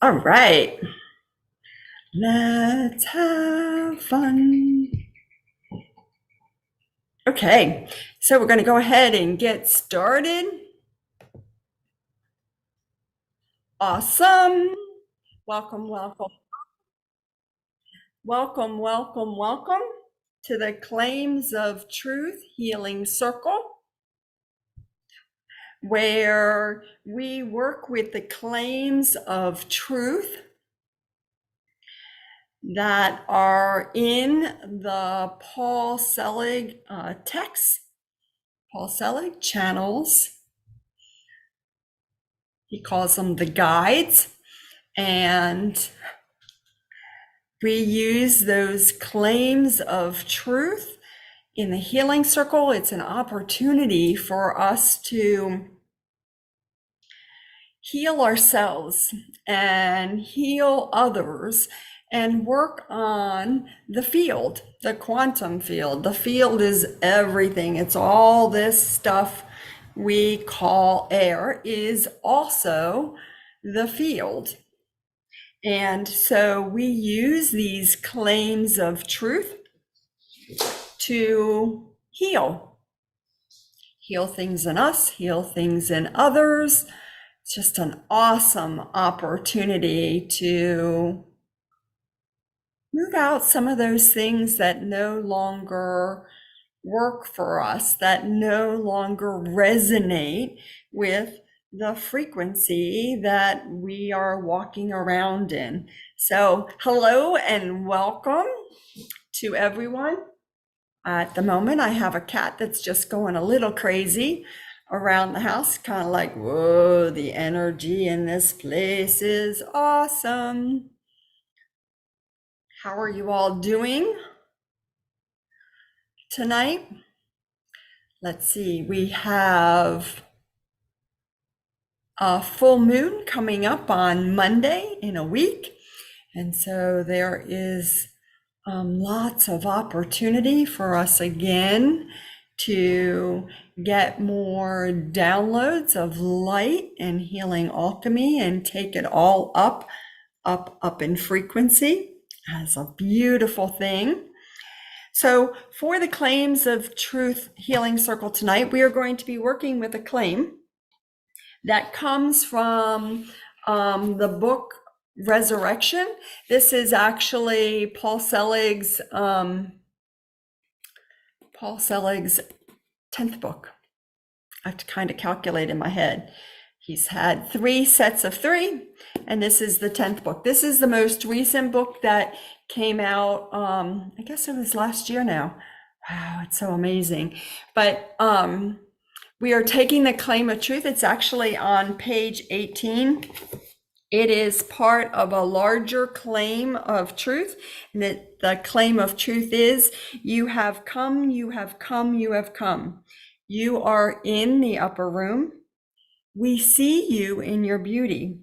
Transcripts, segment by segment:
All right, let's have fun. Okay, so we're going to go ahead and get started. Awesome. Welcome, welcome, welcome to the Claims of Truth Healing Circle, where we work with the claims of truth that are in the Paul Selig texts, Paul Selig channels. He calls them the guides. And we use those claims of truth in the healing circle. It's an opportunity for us to heal ourselves and heal others and work on the field, the quantum field. The field is everything. It's all this stuff we call air is also the field. And so we use these claims of truth to heal things in us, heal things in others. It's just an awesome opportunity to move out some of those things that no longer work for us, that no longer resonate with the frequency that we are walking around in. So, hello and welcome to everyone. At the moment, I have a cat that's just going a little crazy around the house, kind of like, whoa, the energy in this place is awesome. How are you all doing tonight? Let's see, we have a full moon coming up on Monday in a week. And so there is lots of opportunity for us again to get more downloads of light and healing alchemy and take it all up in frequency as a beautiful thing. So for the Claims of Truth Healing Circle tonight, we are going to be working with a claim that comes from the book Resurrection. This is actually Paul Selig's 10th book. I have to kind of calculate in my head. He's had 3 sets of 3, and this is the 10th book. This is the most recent book that came out, I guess it was last year now. Wow, it's so amazing. But we are taking the claim of truth. It's actually on page 18. It is part of a larger claim of truth. And the claim of truth is, you have come, you have come, you have come. You are in the upper room. We see you in your beauty,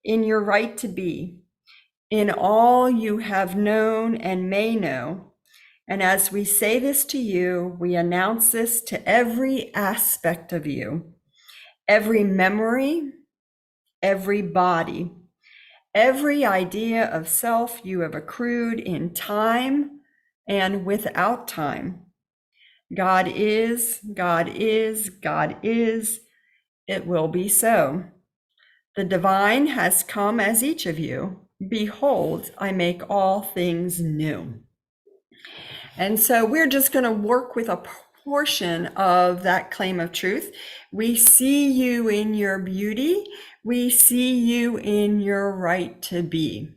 in your right to be, in all you have known and may know. And as we say this to you, we announce this to every aspect of you, every memory, every body, every idea of self you have accrued in time and without time. God is, God is, God is. It will be so. The divine has come as each of you. Behold, I make all things new. And so we're just going to work with a portion of that claim of truth. We see you in your beauty. We see you in your right to be.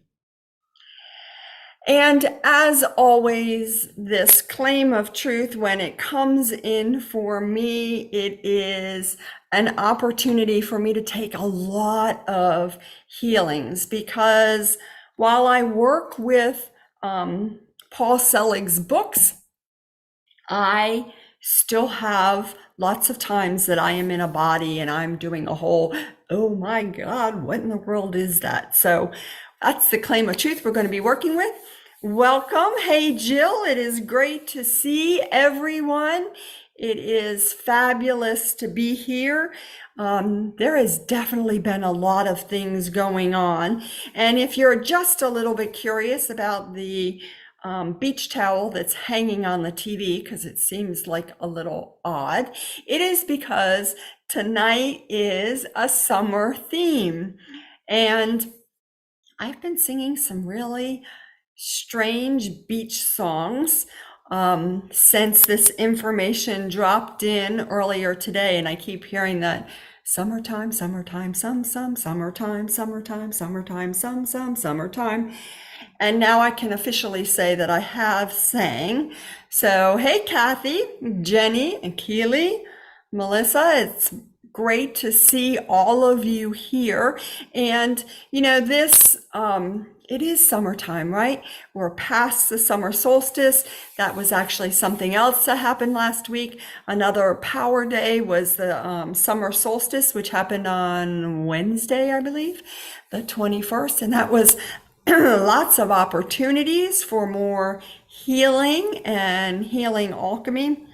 And as always, this claim of truth, when it comes in for me, it is an opportunity for me to take a lot of healings, because while I work with Paul Selig's books, I still have lots of times that I am in a body and I'm doing a whole, oh my God, what in the world is that? So that's the claim of truth we're going to be working with. Welcome. Hey, Jill, it is great to see everyone. It is fabulous to be here. There has definitely been a lot of things going on. And if you're just a little bit curious about the beach towel that's hanging on the TV, because it seems like a little odd, it is because tonight is a summer theme. And I've been singing some really strange beach songs since this information dropped in earlier today. And I keep hearing that summertime, summertime, summertime, summertime, summertime, summertime. And now I can officially say that I have sang. So, hey, Kathy, Jenny, and Keely, Melissa, it's great to see all of you here. And, it is summertime, right? We're past the summer solstice. That was actually something else that happened last week. Another power day was the summer solstice, which happened on Wednesday, I believe, the 21st. And that was lots of opportunities for more healing and healing alchemy.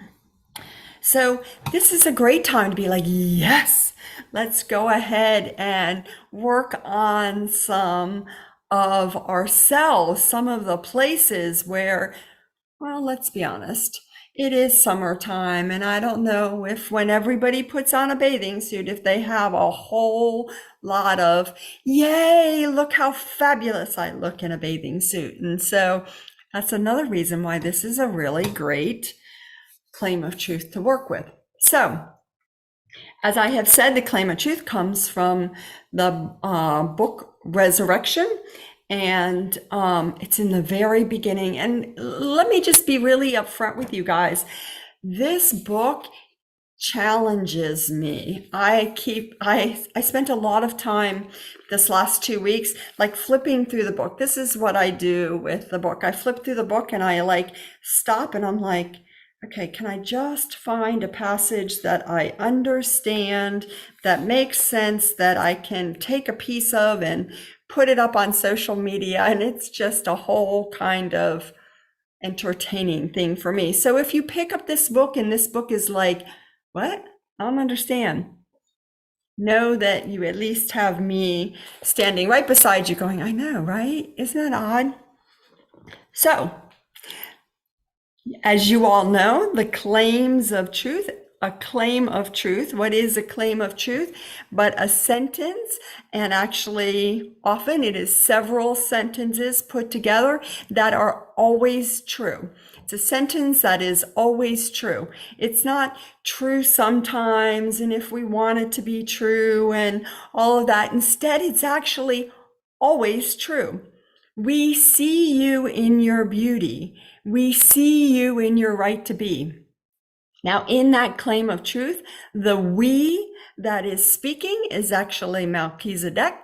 So this is a great time to be like, yes, let's go ahead and work on some of ourselves, some of the places where, well, let's be honest, it is summertime, and I don't know if when everybody puts on a bathing suit, if they have a whole lot of, yay, look how fabulous I look in a bathing suit. And so that's another reason why this is a really great claim of truth to work with. So, as I have said, the claim of truth comes from the book Resurrection, and it's in the very beginning. And let me just be really upfront with you guys. This book challenges me. I spent a lot of time this last 2 weeks, like flipping through the book. This is what I do with the book. I flip through the book and I like stop and I'm like, okay, can I just find a passage that I understand, that makes sense, that I can take a piece of and put it up on social media? And it's just a whole kind of entertaining thing for me. So if you pick up this book and this book is like, what? I don't understand. Know that you at least have me standing right beside you going, I know, right? Isn't that odd? So, as you all know, the claims of truth, a claim of truth. What is a claim of truth? But a sentence, and actually often it is several sentences put together that are always true. It's a sentence that is always true. It's not true sometimes, and if we want it to be true and all of that. Instead, it's actually always true. We see you in your beauty. We see you in your right to be. Now, in that claim of truth, the we that is speaking is actually Melchizedek.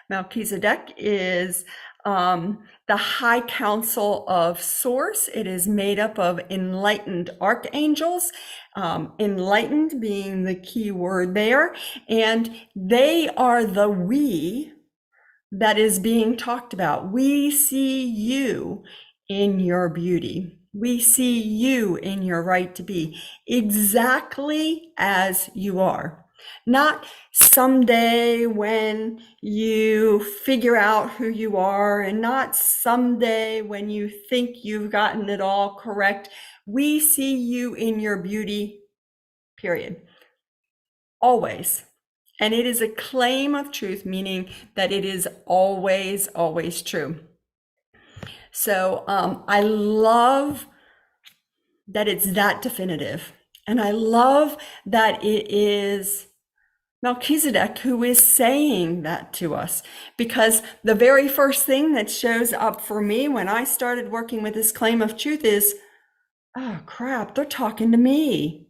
Melchizedek is the high council of Source. It is made up of enlightened archangels, enlightened being the key word there, and they are the we that is being talked about. We see you in your beauty. We see you in your right to be exactly as you are. Not someday when you figure out who you are, and not someday when you think you've gotten it all correct. We see you in your beauty, period. Always. And it is a claim of truth, meaning that it is always, always true. So I love that it's that definitive. And I love that it is Melchizedek who is saying that to us. Because the very first thing that shows up for me when I started working with this claim of truth is, oh crap, they're talking to me.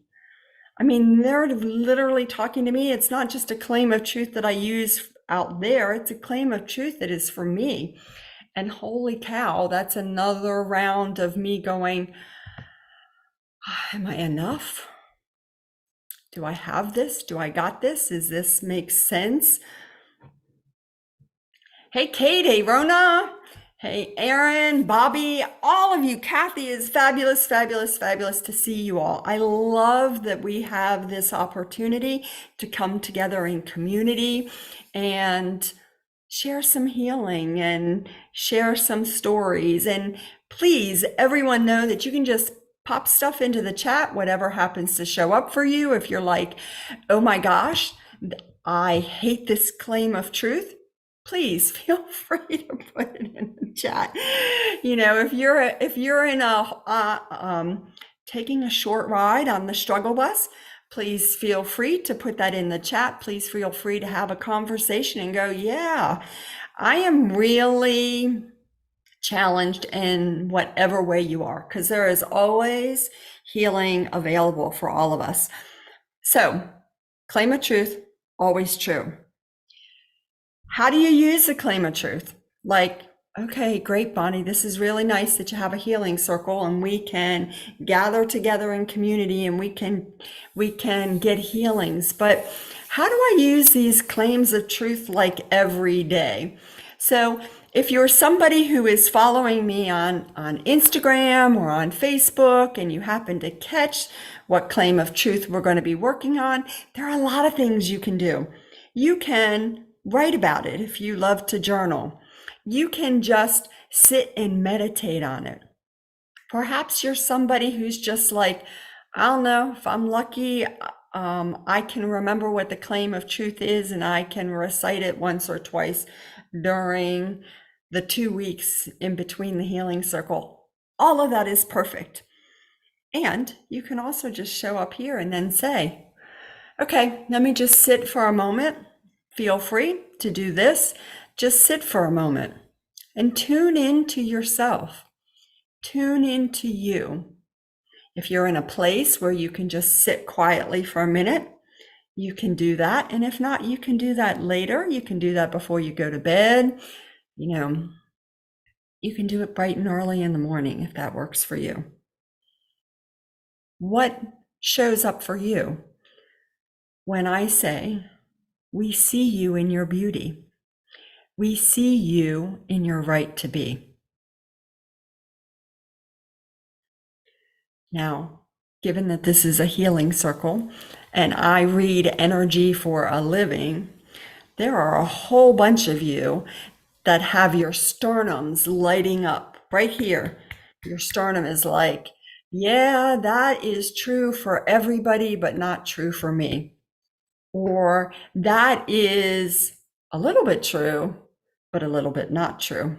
I mean, they're literally talking to me. It's not just a claim of truth that I use out there. It's a claim of truth that is for me. And holy cow, that's another round of me going, am I enough? Do I have this? Do I got this? Does this make sense? Hey, Kate. Hey, Rona. Hey, Aaron, Bobby, all of you. Kathy, is fabulous, fabulous, fabulous to see you all. I love that we have this opportunity to come together in community and share some healing and share some stories. And please, everyone know that you can just pop stuff into the chat, whatever happens to show up for you. If you're like, oh my gosh, I hate this claim of truth, please feel free to put it in the chat. You know, if you're in taking a short ride on the struggle bus, please feel free to put that in the chat. Please feel free to have a conversation and go, yeah, I am really challenged in whatever way you are, because there is always healing available for all of us. So, claim of truth, always true. How do you use the claim of truth? Like, okay, great, Bonnie, this is really nice that you have a healing circle and we can gather together in community and we can get healings. But how do I use these claims of truth like every day? So if you're somebody who is following me on Instagram or on Facebook and you happen to catch what claim of truth we're going to be working on, there are a lot of things you can do. You can write about it if you love to journal. You can just sit and meditate on it. Perhaps you're somebody who's just like, I don't know, if I'm lucky, I can remember what the claim of truth is and I can recite it once or twice during the 2 weeks in between the healing circle. All of that is perfect. And you can also just show up here and then say, okay, let me just sit for a moment. Feel free to do this. Just sit for a moment and tune into yourself. Tune into you. If you're in a place where you can just sit quietly for a minute, you can do that. And if not, you can do that later. You can do that before you go to bed. You know, you can do it bright and early in the morning if that works for you. What shows up for you when I say, we see you in your beauty? We see you in your right to be. Now, given that this is a healing circle and I read energy for a living, there are a whole bunch of you that have your sternums lighting up right here. Your sternum is like, yeah, that is true for everybody, but not true for me. Or that is a little bit true, but a little bit not true.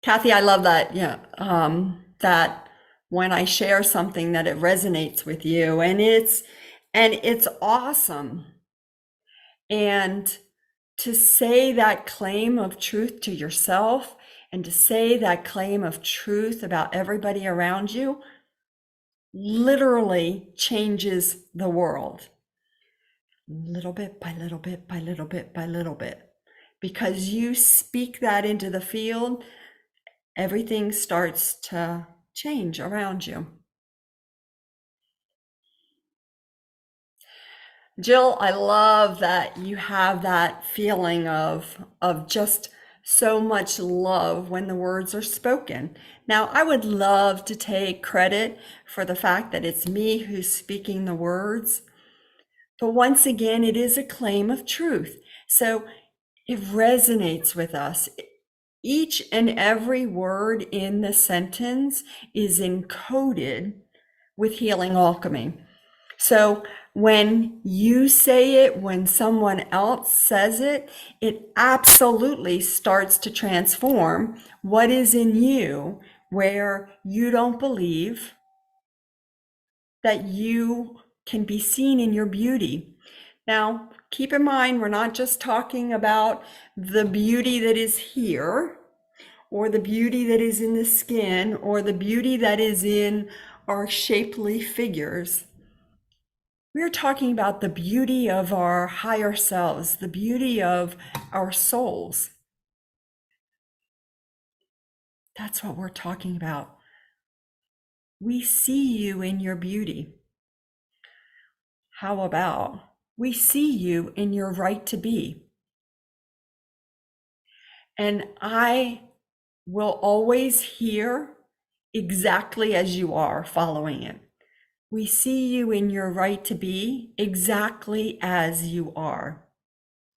Kathy, I love that. Yeah. That when I share something that it resonates with you and it's awesome. And to say that claim of truth to yourself and to say that claim of truth about everybody around you literally changes the world. Little bit by little bit by little bit by little bit. Because you speak that into the field, everything starts to change around you. Jill, I love that you have that feeling of just so much love when the words are spoken. Now, I would love to take credit for the fact that it's me who's speaking the words, but once again, it is a claim of truth. So it resonates with us. Each and every word in the sentence is encoded with healing alchemy. So when you say it, when someone else says it, it absolutely starts to transform what is in you, where you don't believe that you can be seen in your beauty. Now, keep in mind, we're not just talking about the beauty that is here, or the beauty that is in the skin, or the beauty that is in our shapely figures. We're talking about the beauty of our higher selves, the beauty of our souls. That's what we're talking about. We see you in your beauty. How about we see you in your right to be? And I will always hear exactly as you are following it. We see you in your right to be exactly as you are.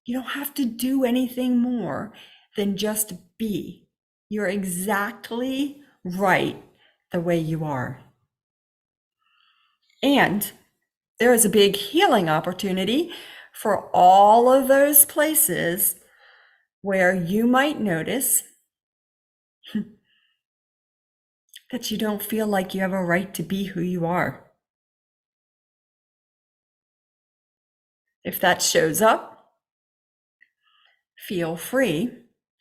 You don't have to do anything more than just be. You're exactly right the way you are. And there is a big healing opportunity for all of those places where you might notice that you don't feel like you have a right to be who you are. If that shows up, feel free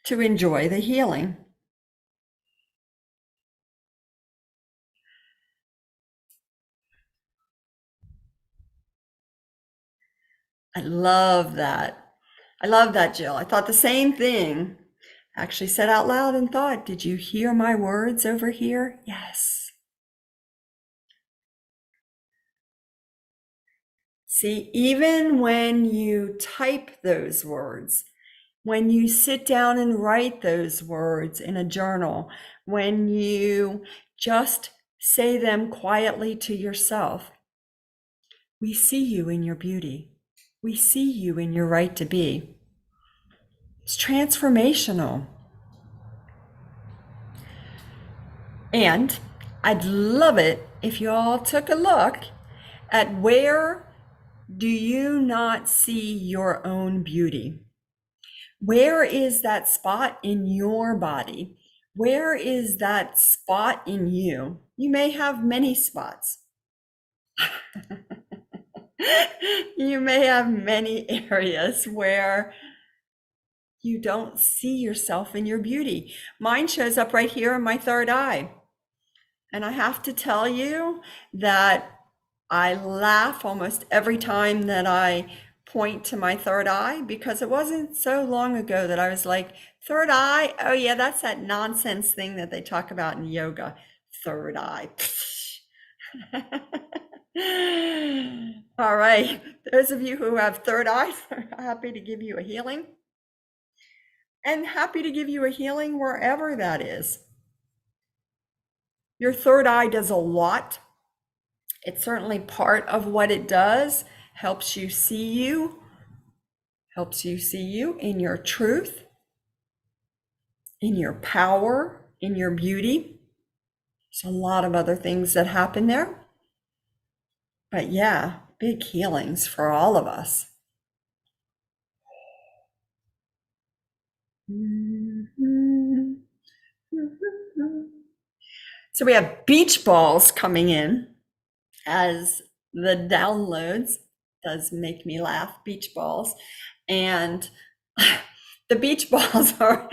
to enjoy the healing. I love that. I love that, Jill. I thought the same thing. Actually said out loud and thought, did you hear my words over here? Yes. See, even when you type those words, when you sit down and write those words in a journal, when you just say them quietly to yourself, we see you in your beauty. We see you in your right to be. It's transformational. And I'd love it if you all took a look at where do you not see your own beauty? Where is that spot in your body? Where is that spot in you? You may have many spots. You may have many areas where you don't see yourself in your beauty. Mine shows up right here in my third eye. And I have to tell you that I laugh almost every time that I point to my third eye, because it wasn't so long ago that I was like, third eye? Oh yeah, that's that nonsense thing that they talk about in yoga. Third eye. All right, those of you who have third eyes, I'm happy to give you a healing. And happy to give you a healing wherever that is. Your third eye does a lot. It's certainly part of what it does, helps you see you in your truth, in your power, in your beauty. There's a lot of other things that happen there. But yeah, big healings for all of us. So we have beach balls coming in as the downloads. Does make me laugh, beach balls. And the beach balls are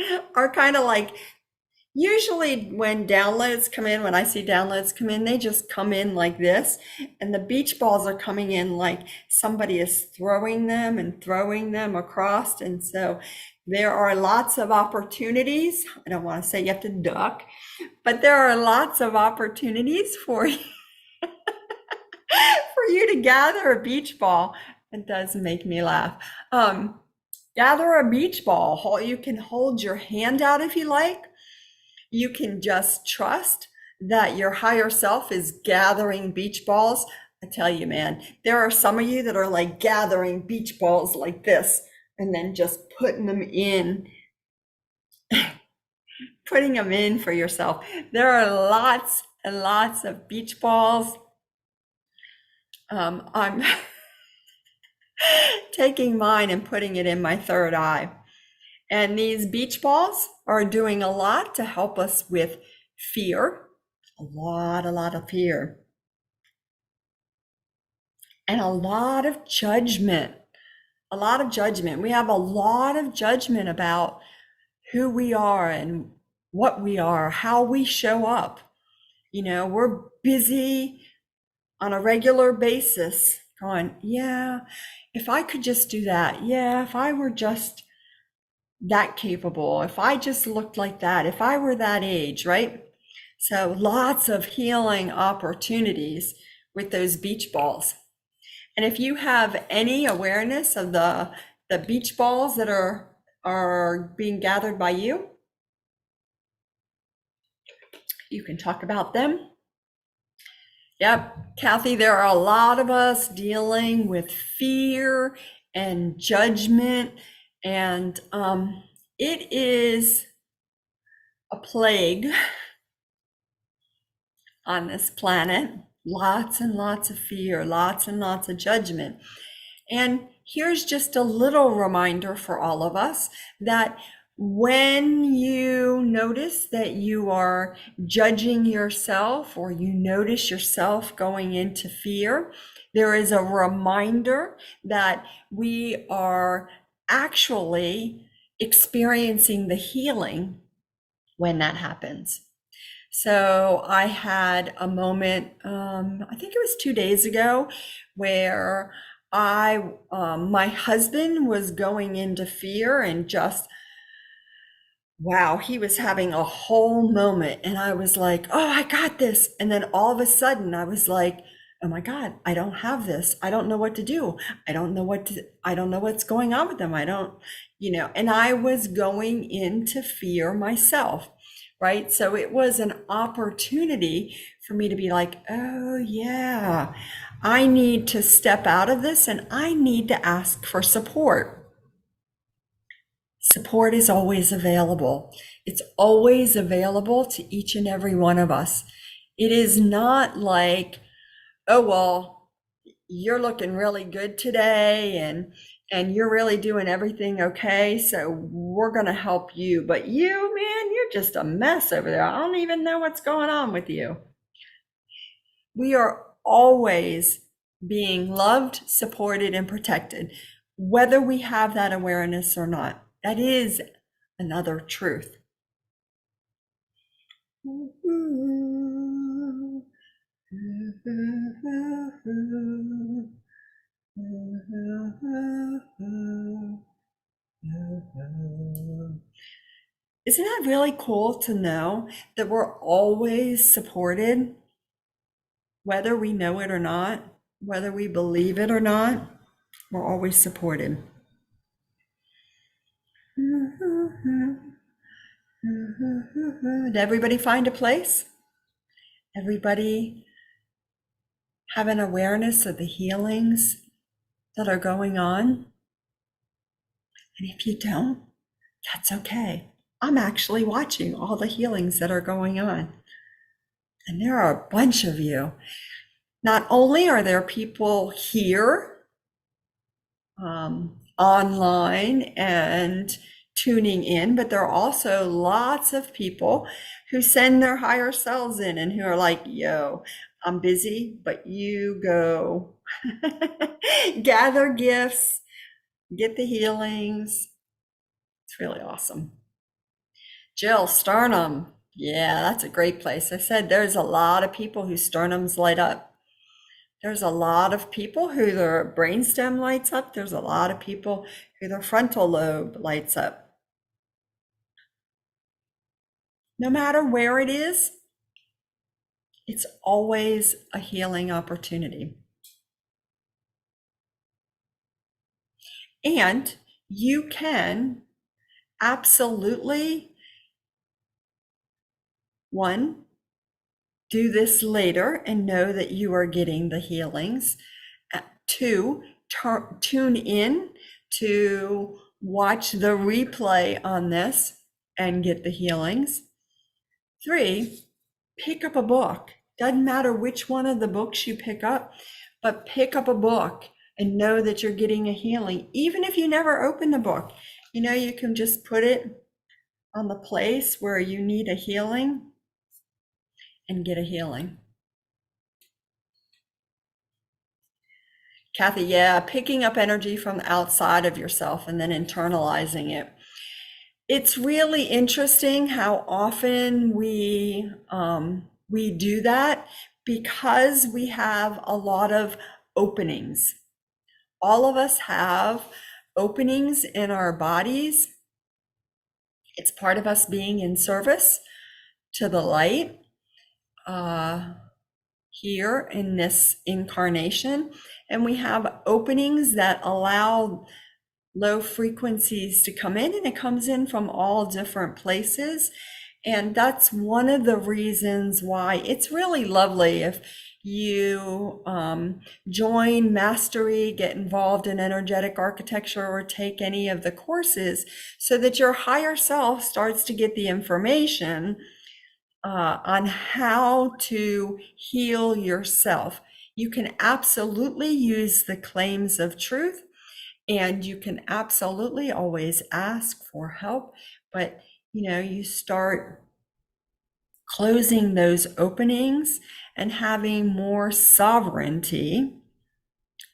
kind of like, usually when downloads come in, when I see downloads come in, they just come in like this. And the beach balls are coming in like somebody is throwing them across. And so there are lots of opportunities. I don't want to say you have to duck, but there are lots of opportunities for you to gather a beach ball. It does make me laugh. Gather a beach ball. You can hold your hand out if you like. You can just trust that your higher self is gathering beach balls. I tell you, man, there are some of you that are like gathering beach balls like this and then just putting them in for yourself. There are lots and lots of beach balls. I'm taking mine and putting it in my third eye. And these beach balls are doing a lot to help us with fear, a lot of fear, and a lot of judgment. We have a lot of judgment about who we are and what we are, how we show up. You know, we're busy on a regular basis going, yeah, if I could just do that. Yeah, if I were just that capable, if I just looked like that, if I were that age, right? So lots of healing opportunities with those beach balls. And if you have any awareness of the beach balls that are are being gathered by you. You can talk about them. Yep, Kathy, there are a lot of us dealing with fear and judgment, and it is a plague on this planet. Lots and lots of fear, lots and lots of judgment. And here's just a little reminder for all of us that when you notice that you are judging yourself or you notice yourself going into fear, there is a reminder that we are actually experiencing the healing when that happens. So I had a moment, I think it was 2 days ago, where my husband was going into fear and just, wow, he was having a whole moment. And I was like, oh, I got this. And then all of a sudden I was like, oh my God, I don't have this. I don't know what to do. I don't know what's going on with them. And I was going into fear myself. Right. So it was an opportunity for me to be like, oh, yeah, I need to step out of this and I need to ask for support. Support is always available. It's always available to each and every one of us. It is not like, oh, well, you're looking really good today and you're really doing everything okay, so we're going to help you. But you, man, you're just a mess over there. I don't even know what's going on with you. We are always being loved, supported, and protected, whether we have that awareness or not. That is another truth. Isn't that really cool to know that we're always supported, whether we know it or not, whether we believe it or not, we're always supported. Did everybody find a place? Everybody have an awareness of the healings that are going on? And if you don't, that's okay. I'm actually watching all the healings that are going on. And there are a bunch of you. Not only are there people here online and tuning in, but there are also lots of people who send their higher selves in and who are like, yo, I'm busy, but you go gather gifts, get the healings. It's really awesome. Jill, sternum. Yeah, that's a great place. I said there's a lot of people whose sternums light up. There's a lot of people who their brainstem lights up. There's a lot of people who their frontal lobe lights up. No matter where it is, it's always a healing opportunity. And you can absolutely, one, do this later and know that you are getting the healings. Two, tune in to watch the replay on this and get the healings. Three, pick up a book. Doesn't matter which one of the books you pick up, but pick up a book and know that you're getting a healing. Even if you never open the book, you can just put it on the place where you need a healing and get a healing. Kathy, yeah, picking up energy from outside of yourself and then internalizing it. It's really interesting how often we do that because we have a lot of openings. All of us have openings in our bodies. It's part of us being in service to the light here in this incarnation. And we have openings that allow low frequencies to come in, and it comes in from all different places. And that's one of the reasons why it's really lovely if you join Mastery, get involved in energetic architecture, or take any of the courses so that your higher self starts to get the information on how to heal yourself. You can absolutely use the claims of truth, and you can absolutely always ask for help, but you start closing those openings and having more sovereignty,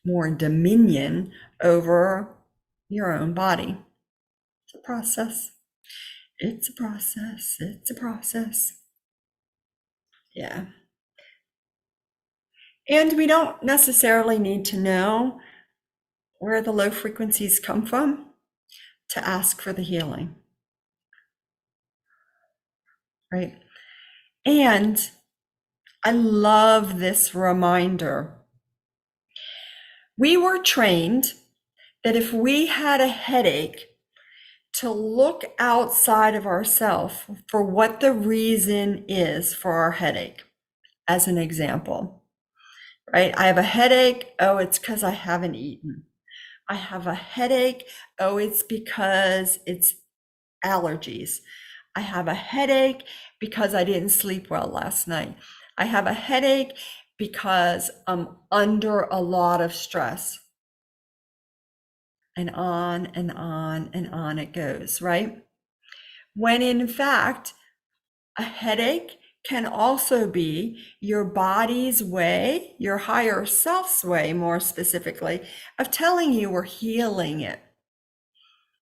more dominion over your own body. It's a process. It's a process. It's a process. Yeah. And we don't necessarily need to know where the low frequencies come from to ask for the healing, right? And I love this reminder. We were trained that if we had a headache, to look outside of ourselves for what the reason is for our headache. As an example, right? I have a headache. Oh, it's because I haven't eaten. I have a headache. Oh, it's because it's allergies. I have a headache because I didn't sleep well last night. I have a headache because I'm under a lot of stress. And on and on and on it goes, right? When in fact, a headache can also be your body's way, your higher self's way, more specifically, of telling you we're healing it.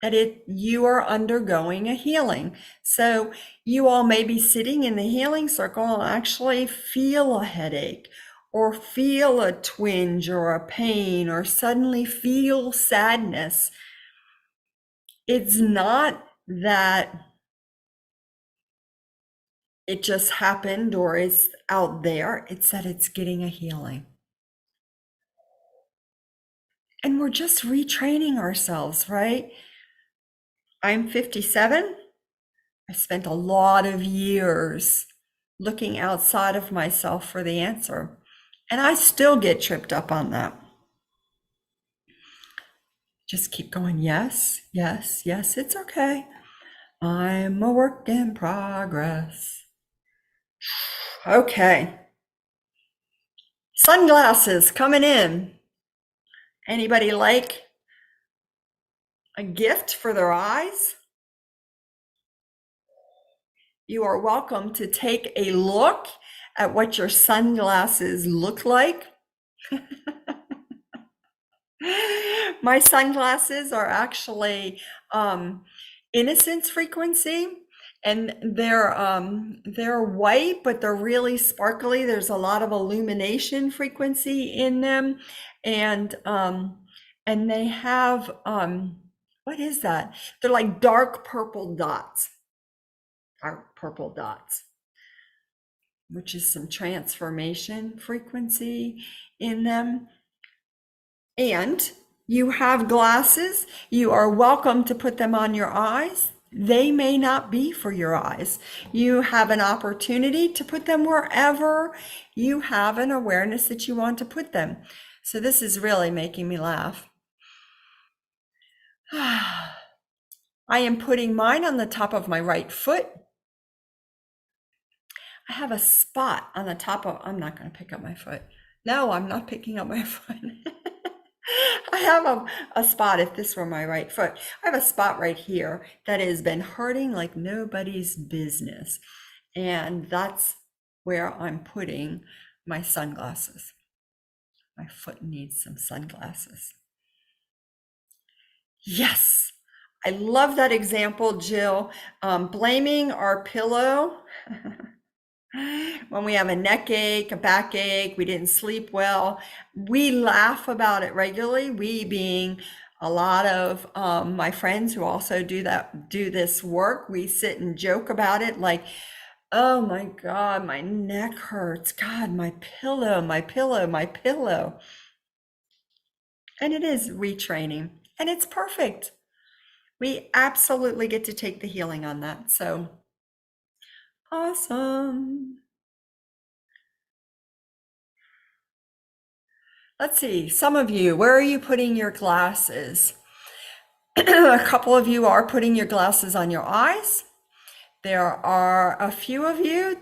That you are undergoing a healing. So you all may be sitting in the healing circle and actually feel a headache, or feel a twinge or a pain, or suddenly feel sadness. It's not that it just happened or is out there. It's that it's getting a healing. And we're just retraining ourselves, right? I'm 57. I spent a lot of years looking outside of myself for the answer. And I still get tripped up on that. Just keep going, yes, yes, yes, it's okay. I'm a work in progress. Okay. Sunglasses coming in. Anybody like a gift for their eyes? You are welcome to take a look at what your sunglasses look like. My sunglasses are actually innocence frequency, and they're white, but they're really sparkly. There's a lot of illumination frequency in them, and they have what is that? They're like dark purple dots. Dark purple dots, which is some transformation frequency in them. And you have glasses. You are welcome to put them on your eyes. They may not be for your eyes. You have an opportunity to put them wherever you have an awareness that you want to put them. So this is really making me laugh. I am putting mine on the top of my right foot. I have a spot on the top of, I'm not going to pick up my foot. No, I'm not picking up my foot. I have a spot, if this were my right foot, I have a spot right here that has been hurting like nobody's business. And that's where I'm putting my sunglasses. My foot needs some sunglasses. Yes, I love that example, Jill. Blaming our pillow. When we have a neck ache, a backache, we didn't sleep well, we laugh about it regularly. We being a lot of my friends who also do this work, we sit and joke about it like, oh my God, my neck hurts. God, my pillow, my pillow, my pillow. And it is retraining. and it's perfect. We absolutely get to take the healing on that. So awesome. Let's see, some of you, where are you putting your glasses? A couple of you are putting your glasses on your eyes. There are a few of you,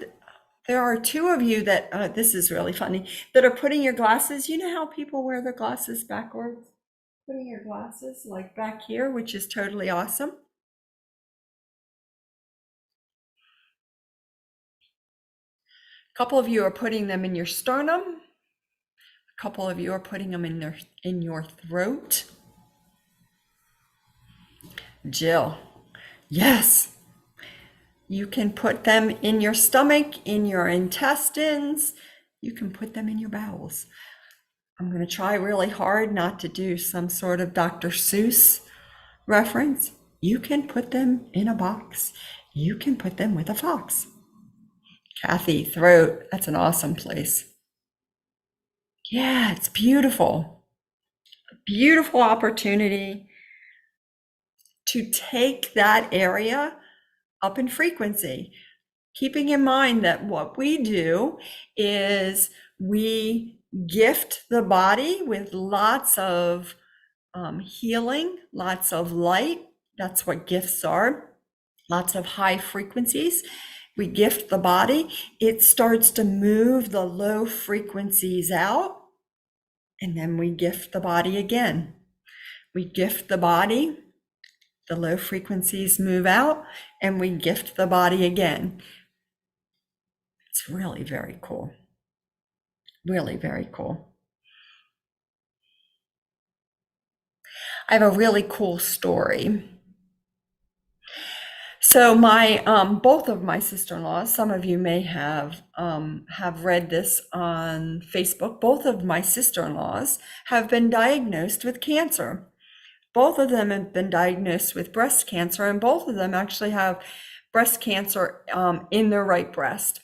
there are two of you that, this is really funny, that are putting your glasses. You know how people wear their glasses backwards? Putting your glasses like back here, which is totally awesome. A couple of you are putting them in your sternum. A couple of you are putting them in your throat. Jill, yes, you can put them in your stomach, in your intestines. You can put them in your bowels. I'm going to try really hard not to do some sort of Dr. Seuss reference. You can put them in a box. You can put them with a fox. Kathy, throat, that's an awesome place. Yeah, it's beautiful. A beautiful opportunity to take that area up in frequency, keeping in mind that what we do is we gift the body with lots of healing, lots of light. That's what gifts are. Lots of high frequencies. We gift the body. It starts to move the low frequencies out. And then we gift the body again. We gift the body. The low frequencies move out, and we gift the body again. It's really very cool. Really very cool. I have a really cool story. So my both of my sister-in-laws, some of you may have read this on Facebook. Both of my sister-in-laws have been diagnosed with cancer. Both of them have been diagnosed with breast cancer, and both of them actually have breast cancer in their right breast.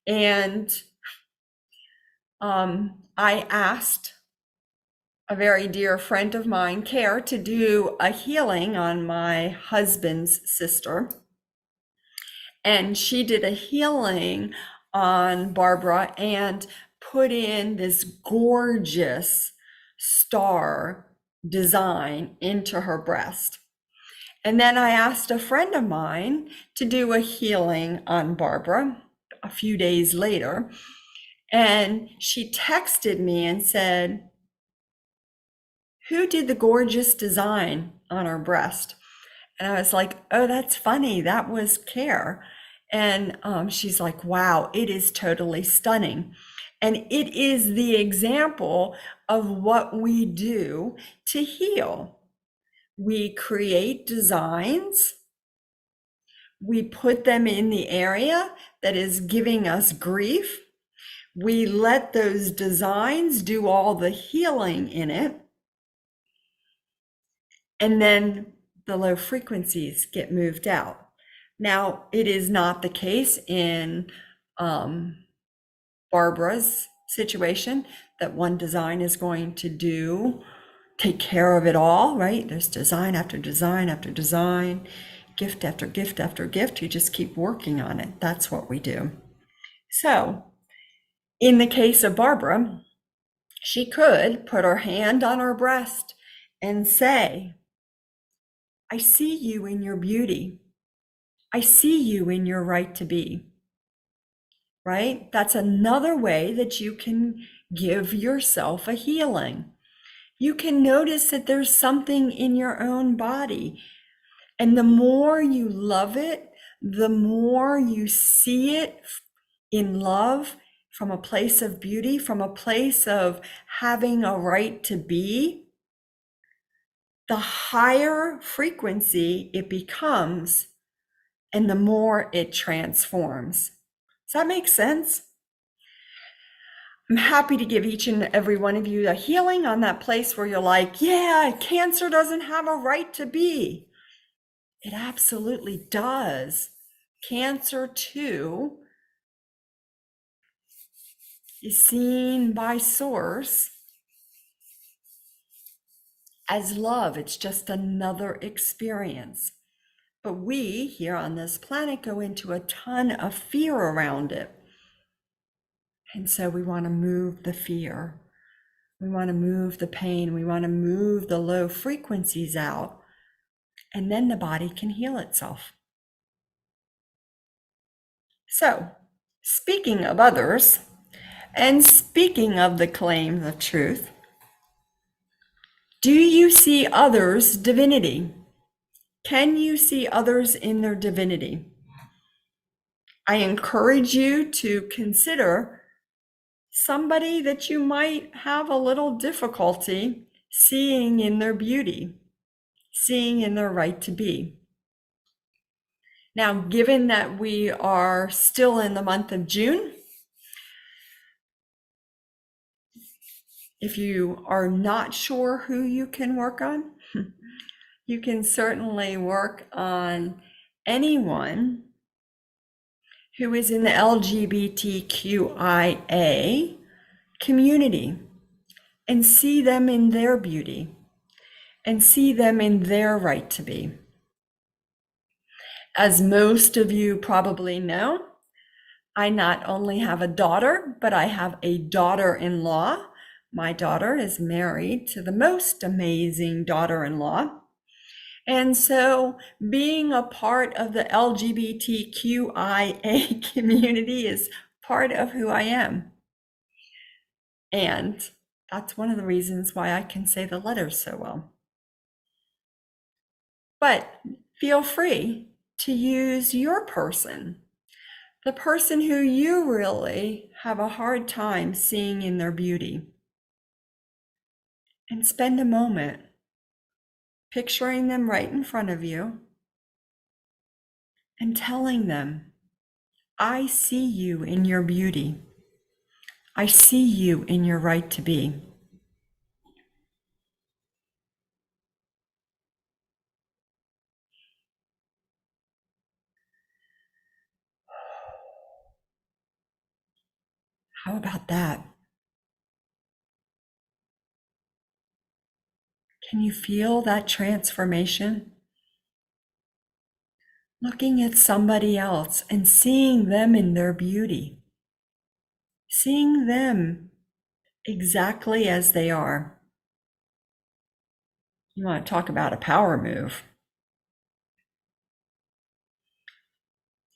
And I asked a very dear friend of mine, Care, to do a healing on my husband's sister. And she did a healing on Barbara and put in this gorgeous star design into her breast. And then I asked a friend of mine to do a healing on Barbara a few days later. And she texted me and said, "Who did the gorgeous design on her breast?" And I was like, "Oh, that's funny. That was Care." And she's like, "Wow, it is totally stunning." And it is the example of what we do to heal. We create designs. We put them in the area that is giving us grief. We let those designs do all the healing in it. And then the low frequencies get moved out. Now, it is not the case in Barbara's situation that one design is going to take care of it all, right? There's design after design after design, gift after gift after gift. You just keep working on it. That's what we do. So, in the case of Barbara, she could put her hand on her breast and say, "I see you in your beauty. I see you in your right to be." Right? That's another way that you can give yourself a healing. You can notice that there's something in your own body. And the more you love it, the more you see it in love, from a place of beauty, from a place of having a right to be, the higher frequency it becomes and the more it transforms. Does that make sense? I'm happy to give each and every one of you a healing on that place where you're like, yeah, cancer doesn't have a right to be. It absolutely does. Cancer, too, is seen by Source as love. It's just another experience. But we here on this planet go into a ton of fear around it. And so we want to move the fear. We want to move the pain. We want to move the low frequencies out. And then the body can heal itself. So, speaking of others, and speaking of the claims of truth, do you see others' divinity? Can you see others in their divinity? I encourage you to consider somebody that you might have a little difficulty seeing in their beauty, seeing in their right to be. Now, given that we are still in the month of June, if you are not sure who you can work on, you can certainly work on anyone who is in the LGBTQIA community and see them in their beauty and see them in their right to be. As most of you probably know, I not only have a daughter, but I have a daughter-in-law. My daughter is married to the most amazing daughter-in-law. And so being a part of the LGBTQIA community is part of who I am. And that's one of the reasons why I can say the letters so well. But feel free to use your person, the person who you really have a hard time seeing in their beauty. And spend a moment picturing them right in front of you and telling them, I see you in your beauty. I see you in your right to be. How about that? Can you feel that transformation? Looking at somebody else and seeing them in their beauty, seeing them exactly as they are. You want to talk about a power move.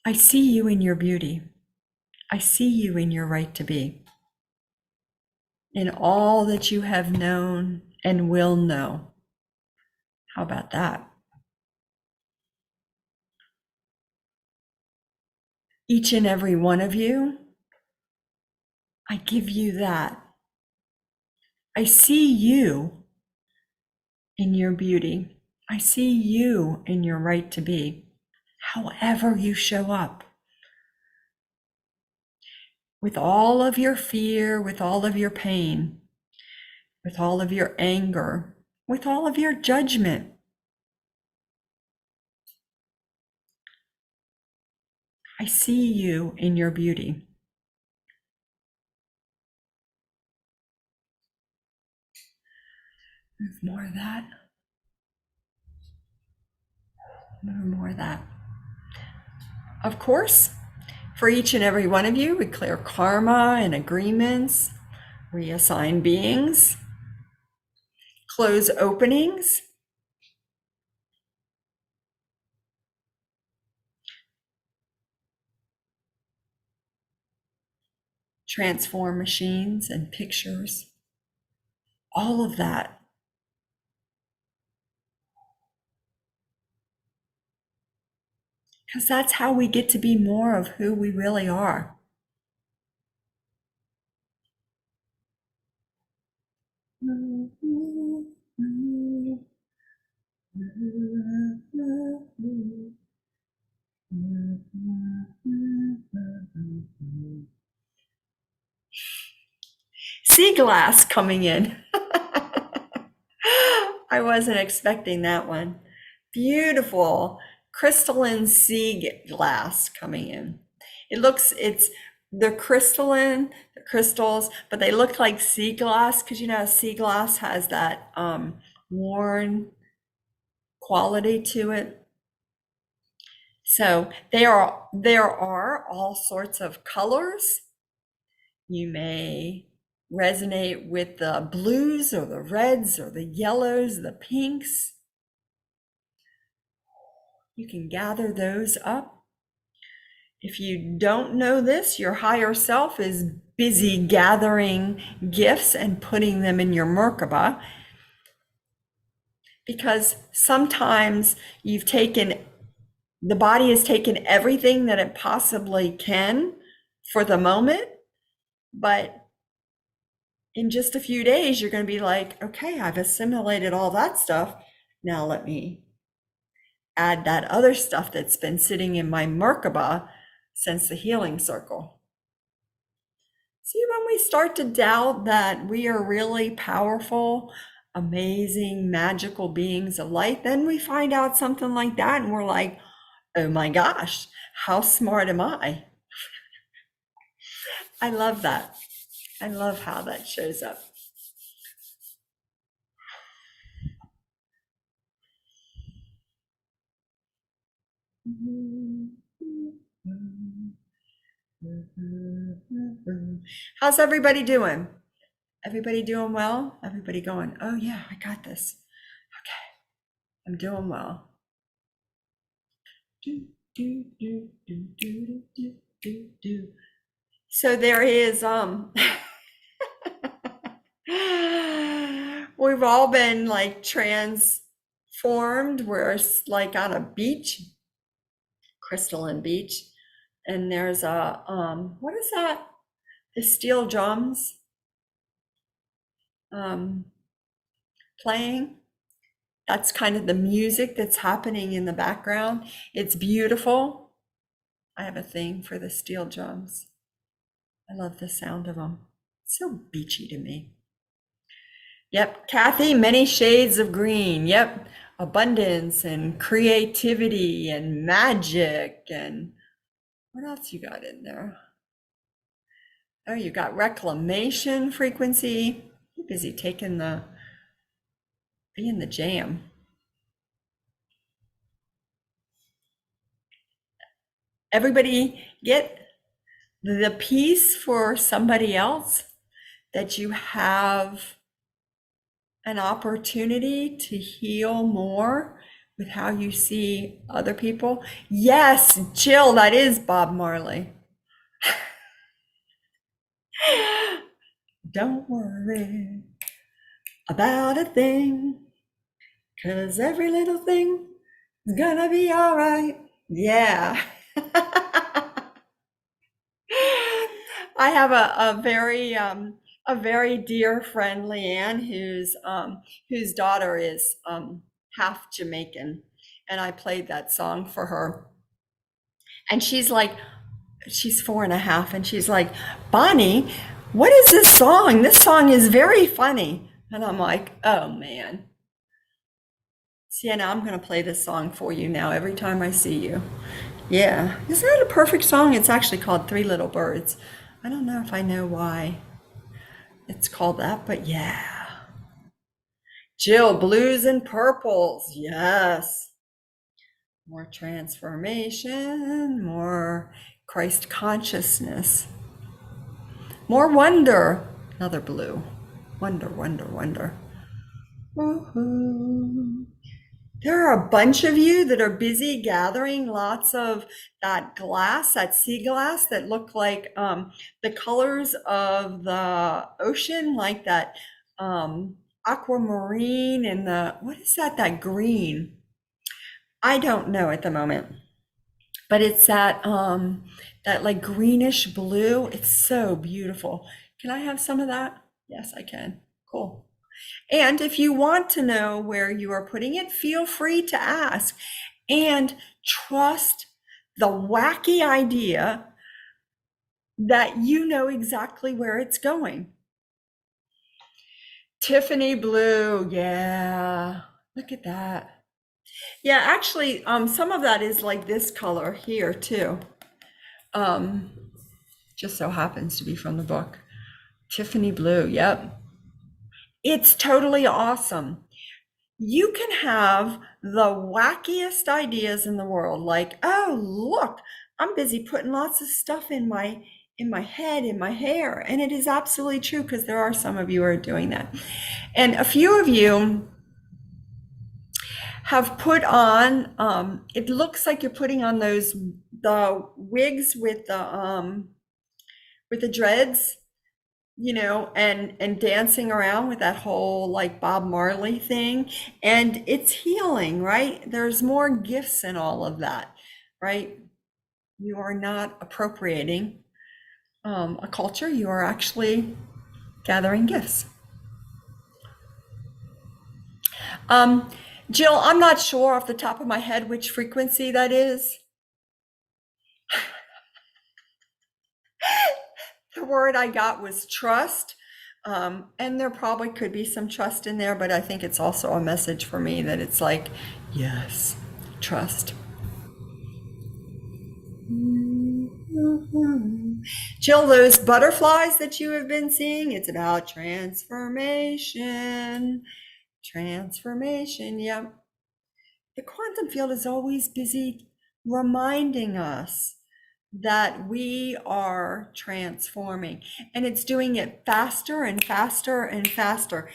I see you in your beauty. I see you in your right to be. In all that you have known and will know. How about that? Each and every one of you, I give you that. I see you in your beauty. I see you in your right to be, however you show up. With all of your fear, with all of your pain, with all of your anger, with all of your judgment. I see you in your beauty. Move more of that. Move more of that. Of course, for each and every one of you, we clear karma and agreements, reassign beings, close openings, transform machines and pictures, all of that. Because that's how we get to be more of who we really are. Sea glass coming in. I wasn't expecting that one. Beautiful crystalline sea glass coming in. It's the crystalline, the crystals, but they look like sea glass because you know sea glass has that worn quality to it. So there are all sorts of colors. You may resonate with the blues or the reds or the yellows, the pinks. You can gather those up. If you don't know this, your higher self is busy gathering gifts and putting them in your Merkaba, because sometimes the body has taken everything that it possibly can for the moment, but in just a few days, you're going to be like, okay, I've assimilated all that stuff. Now let me add that other stuff that's been sitting in my Merkaba since the healing circle. See, when we start to doubt that we are really powerful, amazing, magical beings of light, then we find out something like that and we're like, oh my gosh, how smart am I? I love that. I love how that shows up. How's everybody doing? Everybody doing well? Everybody going, oh yeah, I got this. Okay, I'm doing well. Do, do, do, do, do, do, do, do. So there is we've all been like transformed. We're like on a beach, crystalline beach, and there's a what is that? The steel drums um playing. That's kind of the music that's happening in the background. It's beautiful. I have a thing for the steel drums. I love the sound of them. It's so beachy to me. Yep, Kathy, many shades of green. Yep, abundance and creativity and magic. And what else you got in there? Oh, you got reclamation frequency. You're busy being the jam. Everybody get the piece for somebody else that you have an opportunity to heal more with how you see other people. Yes, Jill, that is Bob Marley. Don't worry about a thing, 'cause every little thing is gonna be all right. Yeah. I have a very dear friend, Leanne, whose daughter is half Jamaican, and I played that song for her. And she's 4.5, and she's like, Bonnie, what is this song? This song is very funny. And I'm like, oh man. Sienna, I'm gonna play this song for you now every time I see you. Yeah, isn't that a perfect song? It's actually called Three Little Birds. I don't know if I know why it's called that, but yeah. Jill, blues and purples. Yes. More transformation, more Christ consciousness, more wonder. Another blue. Wonder, wonder, wonder. Woohoo. There are a bunch of you that are busy gathering lots of that glass, that sea glass that look like the colors of the ocean, like that aquamarine and what is that, that green? I don't know at the moment, but it's that like greenish blue. It's so beautiful. Can I have some of that? Yes, I can. Cool. And if you want to know where you are putting it, feel free to ask and trust the wacky idea that you know exactly where it's going. Tiffany blue, yeah, look at that. Yeah, actually, some of that is like this color here too. Um, just so happens to be from the book. Tiffany blue, yep. It's totally awesome. You can have the wackiest ideas in the world, like, oh, look, I'm busy putting lots of stuff in my head, in my hair. And it is absolutely true, because there are some of you who are doing that. And a few of you have put on, it looks like you're putting on the wigs with the dreads, and dancing around with that whole like Bob Marley thing. And it's healing, right? There's more gifts in all of that, right? You are not appropriating a culture, you are actually gathering gifts. Um, Jill, I'm not sure off the top of my head which frequency that is. The word I got was trust. And there probably could be some trust in there, but I think it's also a message for me that it's like, yes, trust. Jill, those butterflies that you have been seeing, it's about transformation. Transformation, yeah. The quantum field is always busy reminding us that we are transforming, and it's doing it faster and faster and faster.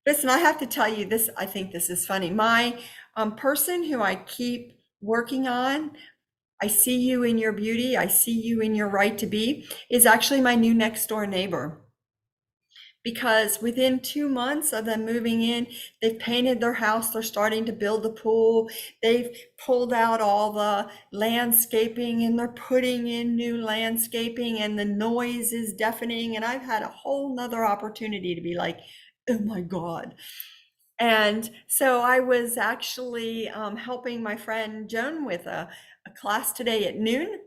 Listen, I have to tell you this, I think this is funny. My person who I keep working on, I see you in your beauty, I see you in your right to be, is actually my new next door neighbor. Because within 2 months of them moving in, they've painted their house, they're starting to build the pool, they've pulled out all the landscaping and they're putting in new landscaping, and the noise is deafening. And I've had a whole nother opportunity to be like, oh my God. And so I was actually helping my friend Joan with a class today at noon.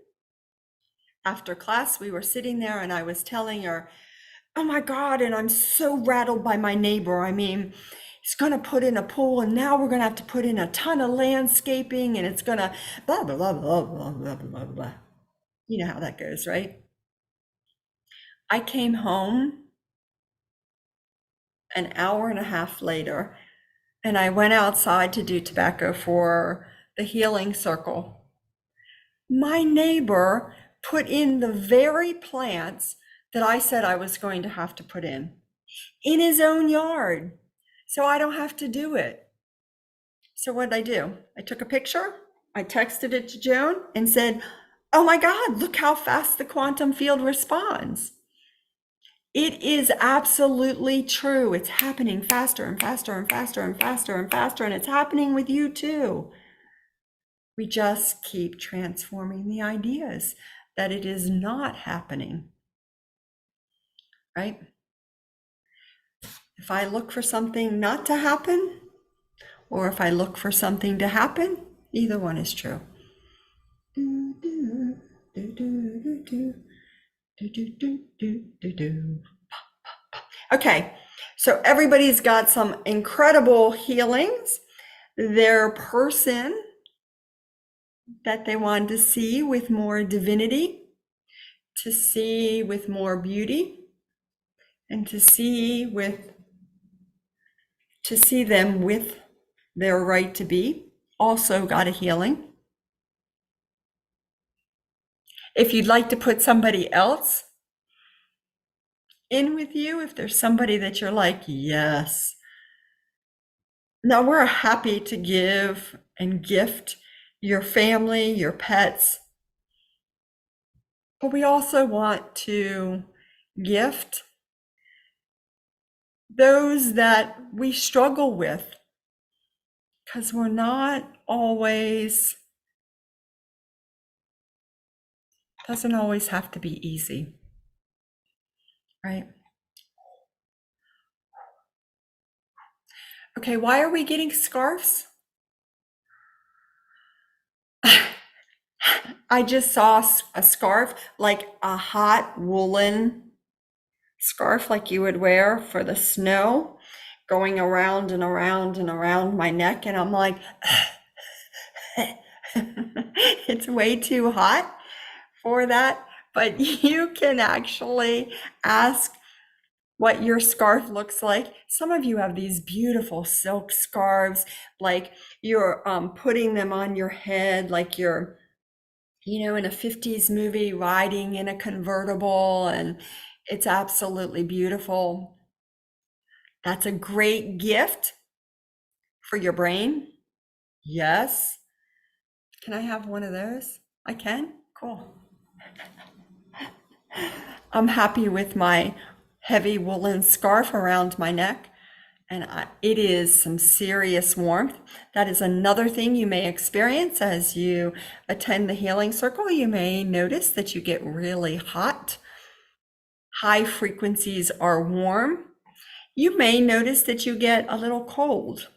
After class, we were sitting there and I was telling her, oh my God, and I'm so rattled by my neighbor. I mean, he's going to put in a pool, and now we're going to have to put in a ton of landscaping, and it's going to blah, blah, blah, blah, blah, blah, blah, blah. You know how that goes, right? I came home an hour and a half later, and I went outside to do tobacco for the healing circle. My neighbor put in the very plants that I said I was going to have to put in his own yard. So I don't have to do it. So what did I do? I took a picture, I texted it to Joan and said, oh my God, look how fast the quantum field responds. It is absolutely true. It's happening faster and faster and faster and faster and faster, and it's happening with you too. We just keep transforming the ideas that it is not happening, right? If I look for something not to happen, or if I look for something to happen, either one is true. Okay, so everybody's got some incredible healings. Their person that they wanted to see with more divinity, to see with more beauty, and to see them with their right to be, also got a healing. If you'd like to put somebody else in with you, if there's somebody that you're like, yes. Now, we're happy to give and gift your family, your pets, but we also want to gift those that we struggle with, because we're not always, doesn't always have to be easy, right? Okay, why are we getting scarves? I just saw a scarf, like a hot woolen scarf like you would wear for the snow, going around and around and around my neck. And I'm like, it's way too hot for that. But you can actually ask what your scarf looks like. Some of you have these beautiful silk scarves, like you're putting them on your head, like you're, in a 50s movie riding in a convertible, and it's absolutely beautiful. That's a great gift for your brain. Yes. Can I have one of those? I can? Cool. I'm happy with my heavy woolen scarf around my neck, and it is some serious warmth. That is another thing you may experience as you attend the healing circle. You may notice that you get really hot. High frequencies are warm. You may notice that you get a little cold,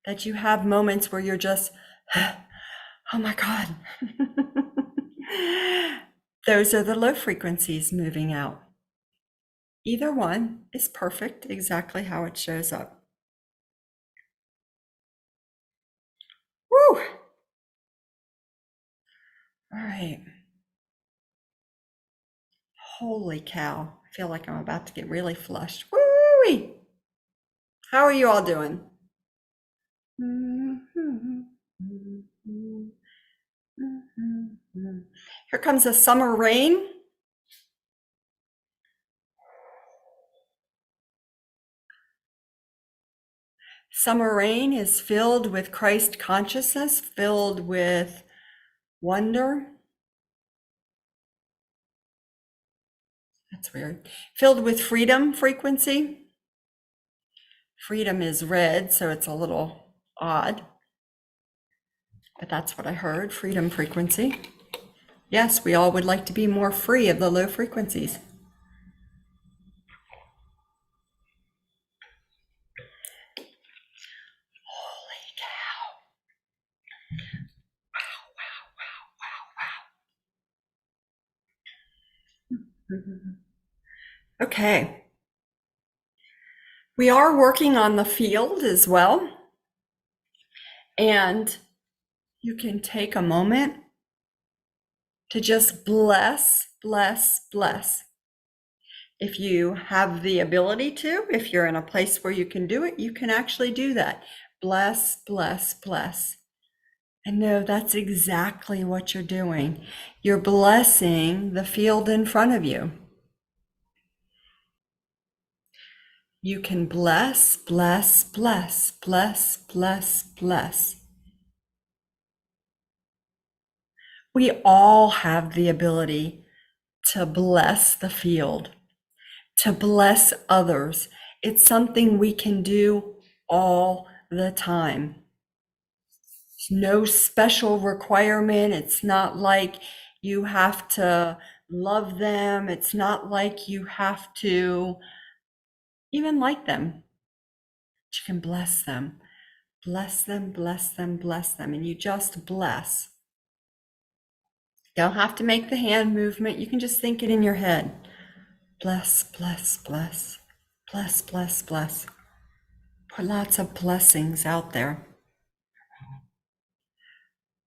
that you have moments where you're just, oh my God. Those are the low frequencies moving out. Either one is perfect, exactly how it shows up. Woo! All right. Holy cow. I feel like I'm about to get really flushed. Woo-wee! How are you all doing? Here comes a summer rain. Summer rain is filled with Christ consciousness, filled with wonder. That's weird. Filled with freedom frequency. Freedom is red, so it's a little odd. But that's what I heard, freedom frequency. Yes, we all would like to be more free of the low frequencies. Holy cow. Wow. Okay. We are working on the field as well. And you can take a moment to just bless. If you have the ability to, if you're in a place where you can do it, you can actually do that. Bless. And know that's exactly what you're doing. You're blessing the field in front of you. You can bless. We all have the ability to bless the field, to bless others. It's something we can do all the time. No special requirement. It's not like you have to love them. It's not like you have to even like them. But you can bless them. Bless them. And you just bless. You don't have to make the hand movement. You can just think it in your head. Bless. Put lots of blessings out there.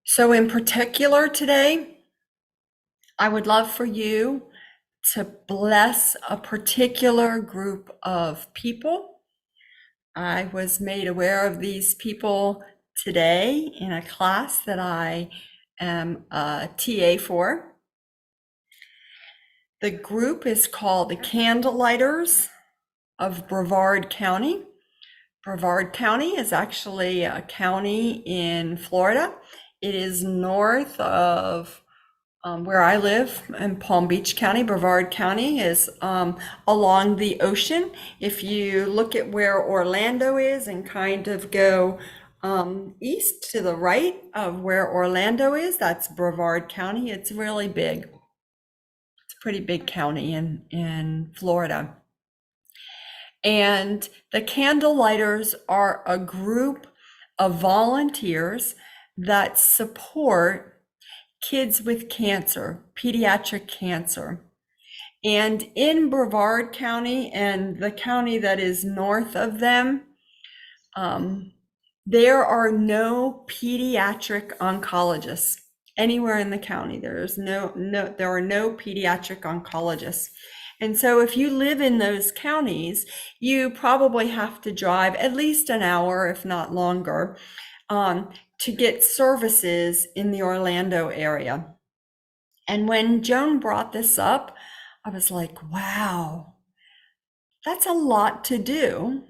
So in particular today, I would love for you to bless a particular group of people. I was made aware of these people today in a class that I am a TA for. The group is called the Candlelighters of Brevard County. Brevard County is actually a county in Florida. It is north of where I live in Palm Beach County. Brevard County is along the ocean. If you look at where Orlando is and kind of go east to the right of where Orlando is, that's Brevard County. It's really big. It's a pretty big county in Florida. And the Candlelighters are a group of volunteers that support kids with cancer, pediatric cancer. And in Brevard County and the county that is north of them, there are no pediatric oncologists anywhere in the county. There are no pediatric oncologists. And so if you live in those counties, you probably have to drive at least an hour, if not longer, to get services in the Orlando area. And when Joan brought this up, I was like, wow, that's a lot to do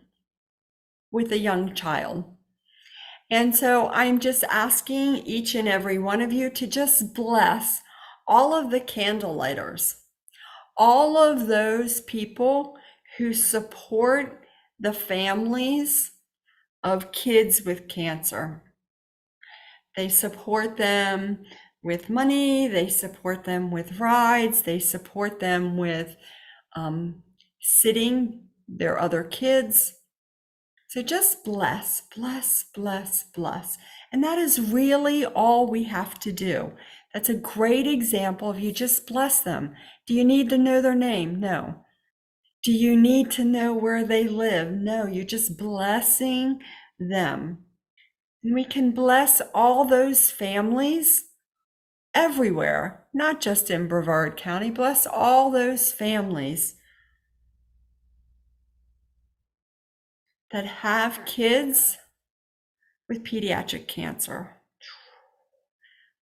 with a young child. And so I'm just asking each and every one of you to just bless all of the candle lighters, all of those people who support the families of kids with cancer. They support them with money, they support them with rides, they support them with sitting their other kids. So just bless, bless, bless, bless. And that is really all we have to do. That's a great example of you just bless them. Do you need to know their name? No. Do you need to know where they live? No, you're just blessing them. And we can bless all those families everywhere, not just in Brevard County. Bless all those families that have kids with pediatric cancer.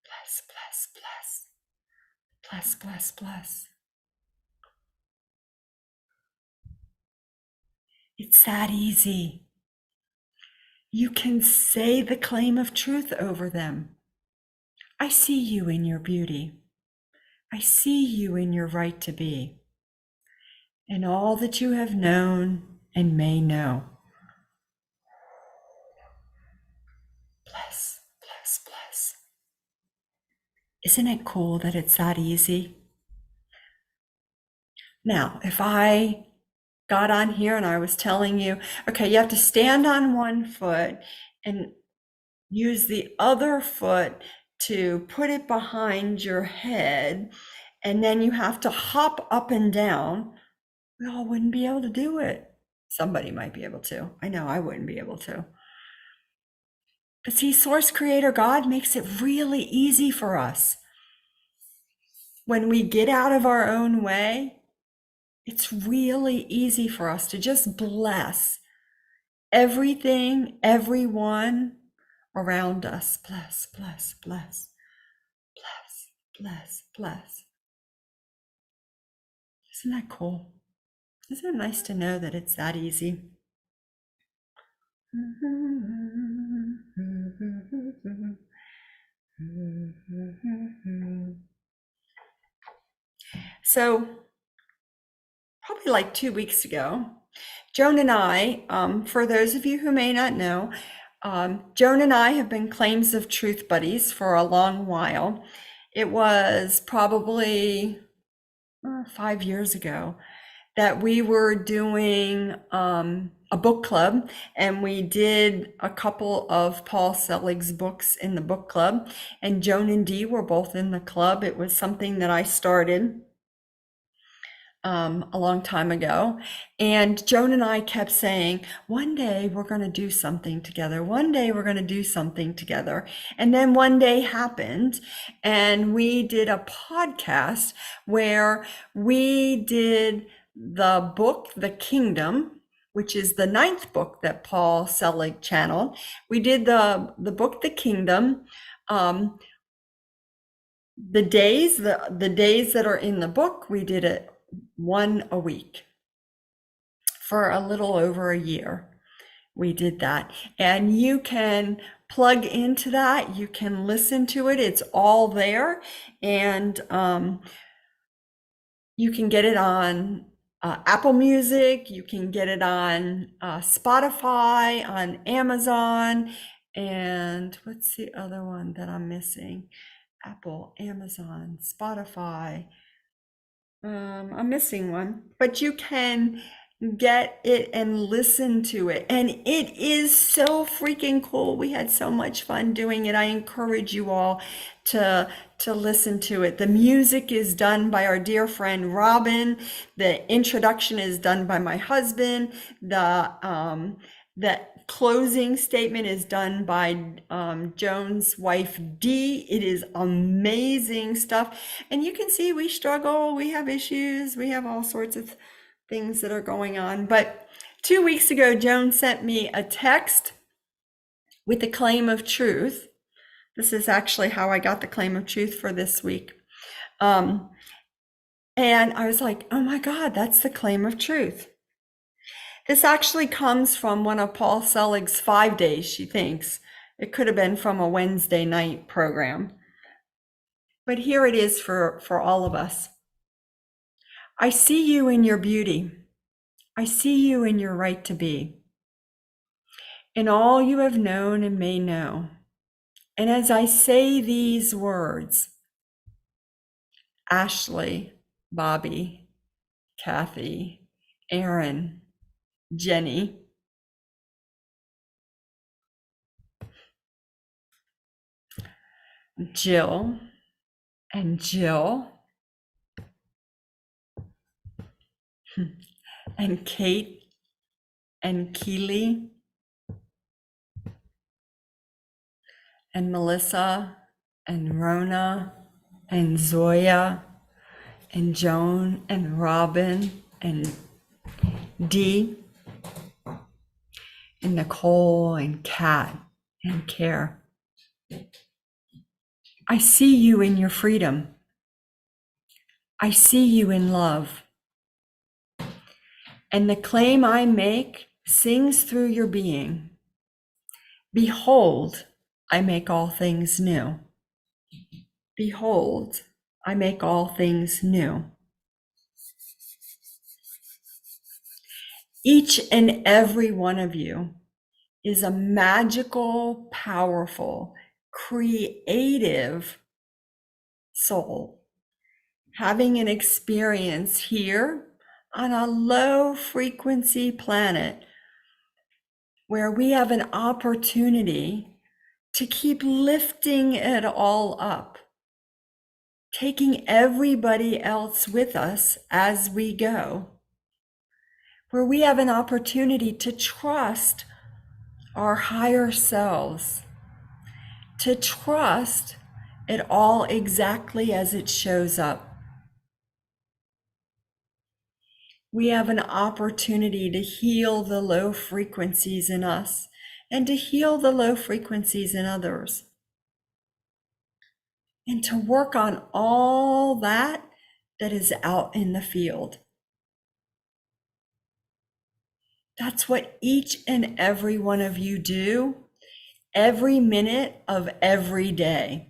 Bless, bless, bless. Bless, bless, bless. It's that easy. You can say the claim of truth over them. I see you in your beauty. I see you in your right to be, and all that you have known and may know. Bless, bless, bless. Isn't it cool that it's that easy? Now, if I got on here and I was telling you, okay, you have to stand on one foot and use the other foot to put it behind your head, and then you have to hop up and down, we all wouldn't be able to do it. Somebody might be able to. I know I wouldn't be able to. But see, Source Creator God makes it really easy for us. When we get out of our own way, it's really easy for us to just bless everything, everyone around us. Bless, bless, bless, bless, bless, bless. Isn't that cool? Isn't it nice to know that it's that easy? So probably like 2 weeks ago, Joan and I, for those of you who may not know, Joan and I have been Claims of Truth buddies for a long while. It was probably 5 years ago that we were doing a book club, and we did a couple of Paul Selig's books in the book club, and Joan and Dee were both in the club. It was something that I started a long time ago. And Joan and I kept saying, one day we're going to do something together. One day we're going to do something together. And then one day happened, and we did a podcast where we did the book, The Kingdom, which is the 9th book that Paul Selig channeled. We did the book, The Kingdom. The days that are in the book, we did it one a week for a little over a year. We did that, and you can plug into that. You can listen to it. It's all there, and you can get it on Apple Music. You can get it on Spotify, on Amazon, and what's the other one that I'm missing? Apple, Amazon, Spotify. I'm missing one, but you can get it and listen to it. And it is so freaking cool. We had so much fun doing it. I encourage you all to listen to it. The music is done by our dear friend Robin. The introduction is done by my husband. That closing statement is done by Joan's wife, Dee. It is amazing stuff. And you can see we struggle, we have issues, we have all sorts of things that are going on. But 2 weeks ago, Joan sent me a text with the claim of truth. This is actually how I got the claim of truth for this week. And I was like, oh my God, that's the claim of truth. This actually comes from one of Paul Selig's 5 days, she thinks. It could have been from a Wednesday night program. But here it is for all of us. I see you in your beauty. I see you in your right to be. In all you have known and may know. And as I say these words, Ashley, Bobby, Kathy, Aaron, Jenny, Jill, and Jill, and Kate, and Keely, and Melissa, and Rona, and Zoya, and Joan, and Robin, and Dee, and Nicole, and Kat, and Care. I see you in your freedom. I see you in love. And the claim I make sings through your being. Behold, I make all things new. Behold, I make all things new. Each and every one of you is a magical, powerful, creative soul, having an experience here on a low frequency planet where we have an opportunity to keep lifting it all up, taking everybody else with us as we go, where we have an opportunity to trust our higher selves, to trust it all exactly as it shows up. We have an opportunity to heal the low frequencies in us and to heal the low frequencies in others, and to work on all that is out in the field. That's what each and every one of you do every minute of every day.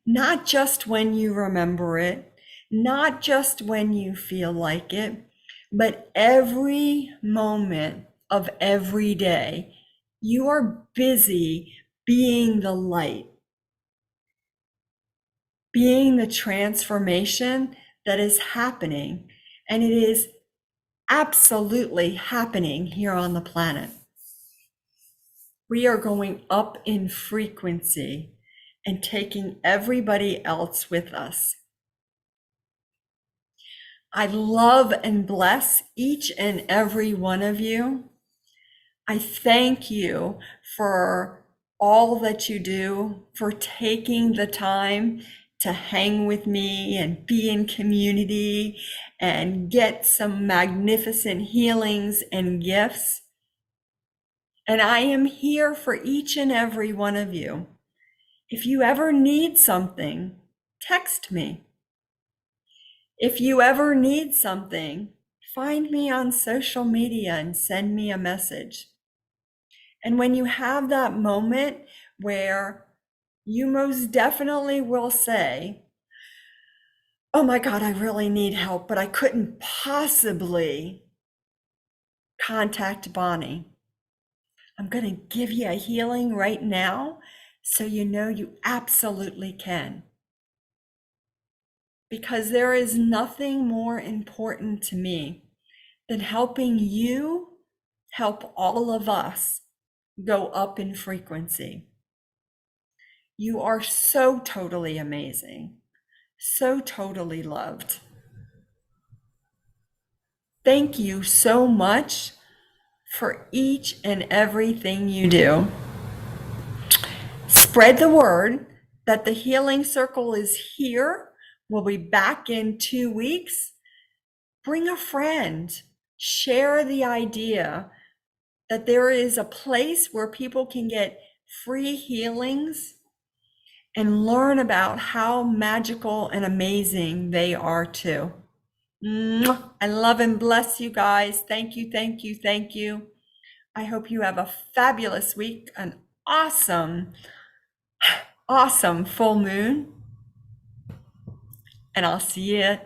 Not just when you remember it, not just when you feel like it, but every moment of every day. You are busy being the light, being the transformation that is happening, and it is absolutely happening here on the planet. We are going up in frequency and taking everybody else with us. I love and bless each and every one of you. I thank you for all that you do, for taking the time to hang with me and be in community and get some magnificent healings and gifts. And I am here for each and every one of you. If you ever need something, text me. If you ever need something, find me on social media and send me a message. And when you have that moment where you most definitely will say, oh my God, I really need help, but I couldn't possibly contact Bonnie. I'm going to give you a healing right now so you know you absolutely can. Because there is nothing more important to me than helping you help all of us go up in frequency. You are so totally amazing, so totally loved. Thank you so much for each and everything you do. Spread the word that the Healing Circle is here. We'll be back in 2 weeks. Bring a friend. Share the idea that there is a place where people can get free healings and learn about how magical and amazing they are too. I love and bless you guys. Thank you, thank you, thank you. I hope you have a fabulous week, an awesome, awesome full moon. And I'll see you